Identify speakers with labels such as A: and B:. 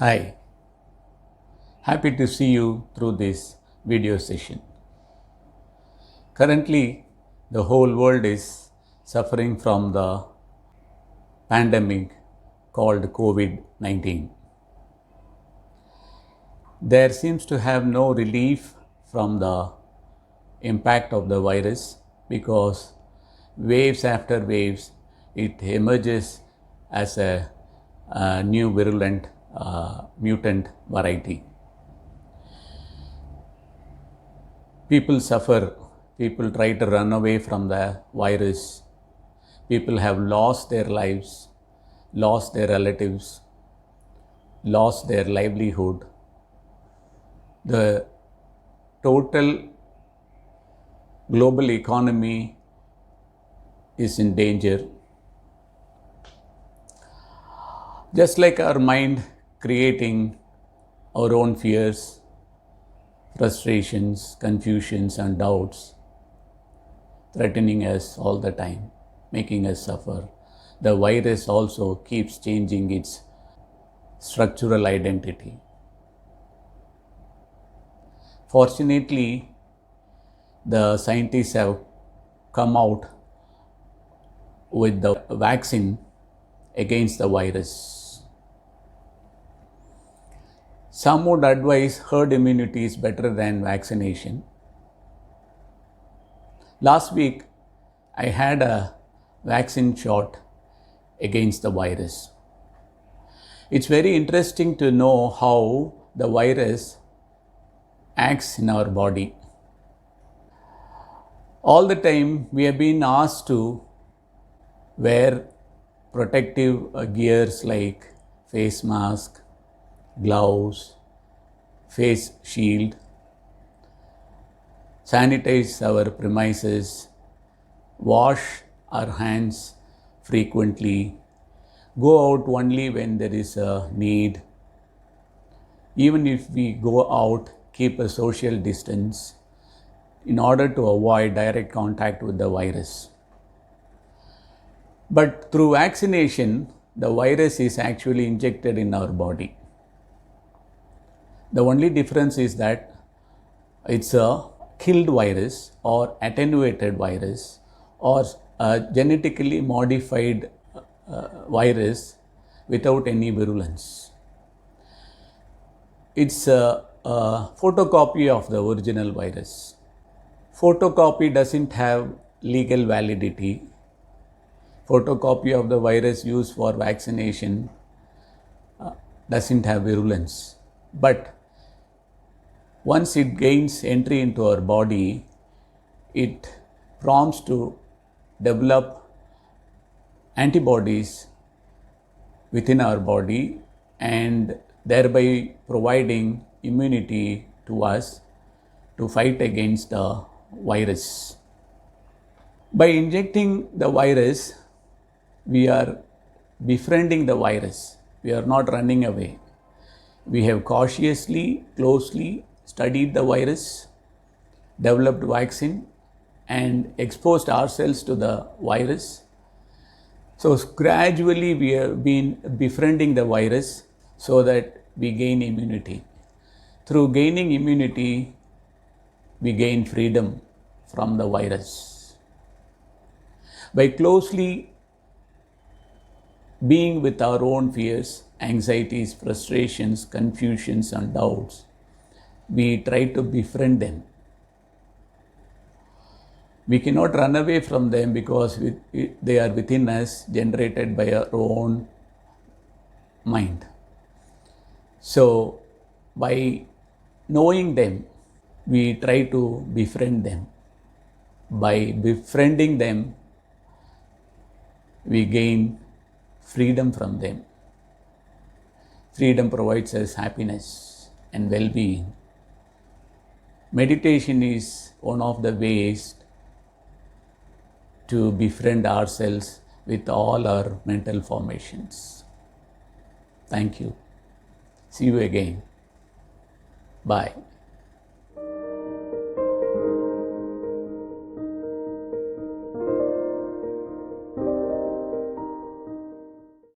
A: Hi, happy to see you through this video session. Currently, the whole world is suffering from the pandemic called COVID 19. There seems to have no relief from the impact of the virus because waves after waves it emerges as a new virulent mutant variety. People suffer, people try to run away from the virus, people have lost their lives, lost their relatives, lost their livelihood. The total global economy is in danger. Just like our mind creating our own fears, frustrations, confusions, and doubts, threatening us all the time, making us suffer. The virus also keeps changing its structural identity. Fortunately, the scientists have come out with the vaccine against the virus. Some would advise herd immunity is better than vaccination. Last week, I had a vaccine shot against the virus. It's very interesting to know how the virus acts in our body. All the time, we have been asked to wear protective gears like face mask, gloves, face shield, sanitize our premises, wash our hands frequently, go out only when there is a need. Even if we go out, keep a social distance in order to avoid direct contact with the virus. But through vaccination, the virus is actually injected in our body. The only difference is that it's a killed virus or attenuated virus or a genetically modified virus without any virulence. It's a photocopy of the original virus. Photocopy doesn't have legal validity. Photocopy of the virus used for vaccination doesn't have virulence. But once it gains entry into our body, it prompts to develop antibodies within our body and thereby providing immunity to us to fight against the virus. By injecting the virus, we are befriending the virus. We are not running away. We have cautiously, closely studied the virus, developed vaccine, and exposed ourselves to the virus. So gradually we have been befriending the virus so that we gain immunity. Through gaining immunity, we gain freedom from the virus. By closely being with our own fears, anxieties, frustrations, confusions, and doubts, we try to befriend them. We cannot run away from them because they are within us, generated by our own mind. So, by knowing them, we try to befriend them. By befriending them, we gain freedom from them. Freedom provides us happiness and well-being. Meditation is one of the ways to befriend ourselves with all our mental formations. Thank you. See you again. Bye.